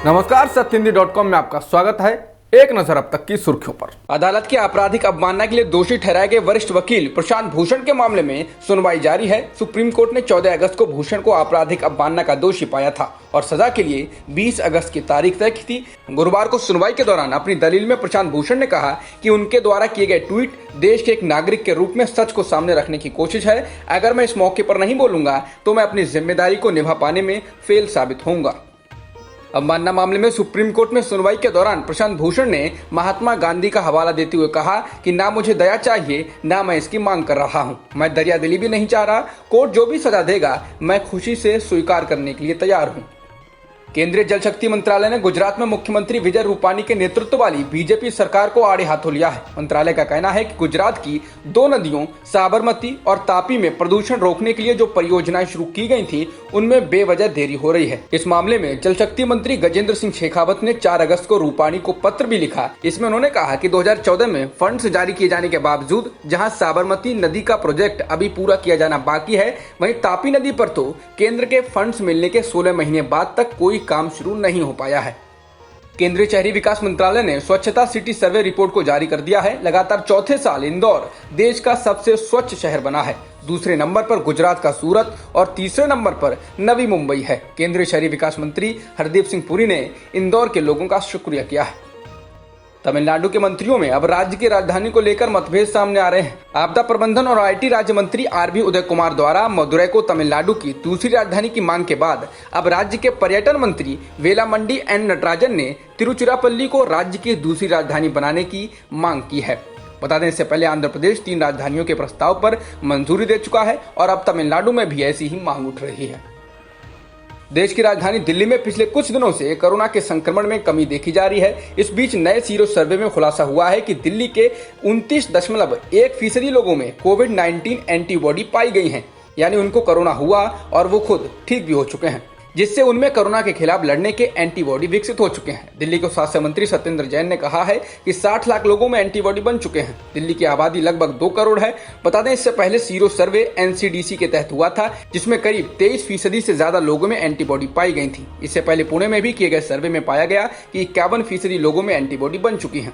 नमस्कार, सत्यहिंदी.com में आपका स्वागत है। एक नजर अब तक की सुर्खियों पर। अदालत के आपराधिक अवमानना के लिए दोषी ठहराए गए वरिष्ठ वकील प्रशांत भूषण के मामले में सुनवाई जारी है। सुप्रीम कोर्ट ने 14 अगस्त को भूषण को आपराधिक अवमानना का दोषी पाया था और सजा के लिए 20 अगस्त की तारीख तय की थी। गुरुवार को सुनवाई के दौरान अपनी दलील में प्रशांत भूषण ने कहा कि उनके द्वारा किए गए ट्वीट देश के एक नागरिक के रूप में सच को सामने रखने की कोशिश है। अगर मैं इस मौके पर नहीं बोलूंगा तो मैं अपनी जिम्मेदारी को निभा पाने में फेल साबित होऊंगा। अवमानना मामले में सुप्रीम कोर्ट में सुनवाई के दौरान प्रशांत भूषण ने महात्मा गांधी का हवाला देते हुए कहा कि ना मुझे दया चाहिए, ना मैं इसकी मांग कर रहा हूं। मैं दरियादिली भी नहीं चाह रहा। कोर्ट जो भी सजा देगा मैं खुशी से स्वीकार करने के लिए तैयार हूं। केंद्रीय जल शक्ति मंत्रालय ने गुजरात में मुख्यमंत्री विजय रूपानी के नेतृत्व वाली बीजेपी सरकार को आड़े हाथों लिया है। मंत्रालय का कहना है कि गुजरात की दो नदियों साबरमती और तापी में प्रदूषण रोकने के लिए जो परियोजनाएं शुरू की गई थी उनमें बेवजह देरी हो रही है। इस मामले में जल शक्ति मंत्री गजेंद्र सिंह शेखावत ने 4 अगस्त को रूपानी को पत्र भी लिखा। इसमें उन्होंने कहा कि 2014 में फंड्स जारी किए जाने के बावजूद जहां साबरमती नदी का प्रोजेक्ट अभी पूरा किया जाना बाकी है, वहीं तापी नदी पर तो केंद्र के फंड्स मिलने के 16 महीने बाद तक कोई काम शुरू नहीं हो पाया है। केंद्रीय शहरी विकास मंत्रालय ने स्वच्छता सिटी सर्वे रिपोर्ट को जारी कर दिया है। लगातार चौथे साल इंदौर देश का सबसे स्वच्छ शहर बना है। दूसरे नंबर पर गुजरात का सूरत और तीसरे नंबर पर नवी मुंबई है। केंद्रीय शहरी विकास मंत्री हरदीप सिंह पुरी ने इंदौर के लोगों का शुक्रिया किया है। तमिलनाडु के मंत्रियों में अब राज्य की राजधानी को लेकर मतभेद सामने आ रहे हैं। आपदा प्रबंधन और आईटी राज्य मंत्री आरबी उदय कुमार द्वारा मदुरै को तमिलनाडु की दूसरी राजधानी की मांग के बाद अब राज्य के पर्यटन मंत्री वेलामंडी एन नटराजन ने तिरुचिरापल्ली को राज्य की दूसरी राजधानी बनाने की मांग की है। बता दें, इससे पहले आंध्र प्रदेश 3 राजधानियों के प्रस्ताव पर मंजूरी दे चुका है और अब तमिलनाडु में भी ऐसी ही मांग उठ रही है। देश की राजधानी दिल्ली में पिछले कुछ दिनों से कोरोना के संक्रमण में कमी देखी जा रही है। इस बीच नए सीरो सर्वे में खुलासा हुआ है कि दिल्ली के 29.1% लोगों में कोविड-19 एंटीबॉडी पाई गई हैं, यानी उनको कोरोना हुआ और वो खुद ठीक भी हो चुके हैं, जिससे उनमें कोरोना के खिलाफ लड़ने के एंटीबॉडी विकसित हो चुके हैं। दिल्ली के स्वास्थ्य मंत्री सत्येंद्र जैन ने कहा है कि 60 लाख लोगों में एंटीबॉडी बन चुके हैं। दिल्ली की आबादी लगभग 2 करोड़ है। बता दें, इससे पहले सीरो सर्वे एनसीडीसी के तहत हुआ था, जिसमें करीब 23% से ज्यादा लोगों में एंटीबॉडी पाई गई थी। इससे पहले पुणे में भी किए गए सर्वे में पाया गया कि 51% लोगों में एंटीबॉडी बन चुकी है।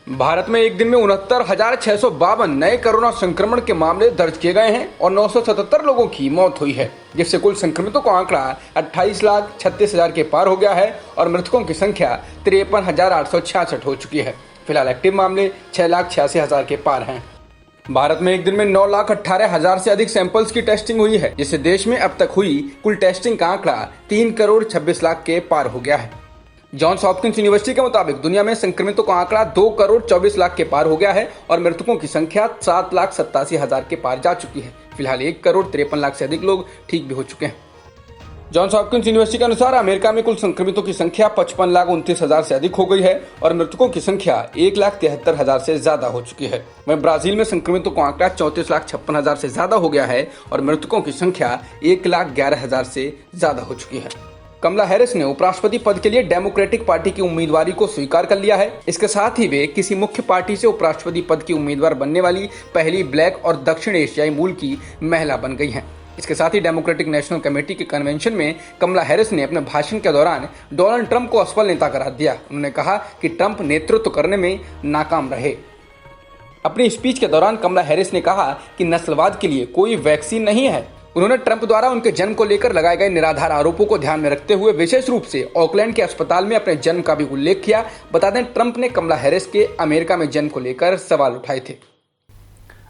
भारत में एक दिन में 69,652 नए कोरोना संक्रमण के मामले दर्ज किए गए हैं और 977 लोगों की मौत हुई है, जिससे कुल संक्रमितों का आंकड़ा 28,36,000 के पार हो गया है और मृतकों की संख्या 53,866 हो चुकी है। फिलहाल एक्टिव मामले 6,86,000 के पार हैं। भारत में एक दिन में 9,18,000 से अधिक सैंपल्स की टेस्टिंग हुई है, जिससे देश में अब तक हुई कुल टेस्टिंग का आंकड़ा 3,26,00,000 के पार हो गया है। जॉन्स हॉपकिंस यूनिवर्सिटी के मुताबिक दुनिया में संक्रमितों का आंकड़ा 2,24,00,000 के पार हो गया है और मृतकों की संख्या 7,87,000 के पार जा चुकी है। फिलहाल 1,53,00,000 से अधिक लोग ठीक भी हो चुके हैं। जॉन्स हॉपकिंस यूनिवर्सिटी के अनुसार अमेरिका में कुल संक्रमितों की संख्या 55,29,000 से अधिक हो गई है और मृतकों की संख्या 1,73,000 से ज्यादा हो चुकी है। वहीं ब्राजील में संक्रमितों का आंकड़ा 34,56,000 से ज्यादा हो गया है और मृतकों की संख्या 1,11,000 से ज्यादा हो चुकी है। कमला हैरिस ने उपराष्ट्रपति पद के लिए डेमोक्रेटिक पार्टी की उम्मीदवारी को स्वीकार कर लिया है। इसके साथ ही वे किसी मुख्य पार्टी से उपराष्ट्रपति पद की उम्मीदवार बनने वाली पहली ब्लैक और दक्षिण एशियाई मूल की महिला बन गई हैं। इसके साथ ही डेमोक्रेटिक नेशनल कमेटी के कन्वेंशन में कमला हैरिस ने अपने भाषण के दौरान डोनाल्ड ट्रंप को असफल नेता करार दिया। उन्होंने कहा कि ट्रंप नेतृत्व करने में नाकाम रहे। अपनी स्पीच के दौरान कमला हैरिस ने कहा कि नस्लवाद के लिए कोई वैक्सीन नहीं है। उन्होंने ट्रंप द्वारा उनके जन्म को लेकर लगाए गए निराधार आरोपों को ध्यान में रखते हुए विशेष रूप से ऑकलैंड के अस्पताल में अपने जन्म का भी उल्लेख किया। बता दें, ट्रंप ने कमला हैरिस के अमेरिका में जन्म को लेकर सवाल उठाए थे।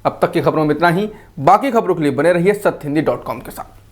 अब तक की खबरों में इतना ही। बाकी खबरों के लिए बने रहिए सत्यहिंदी.com के साथ।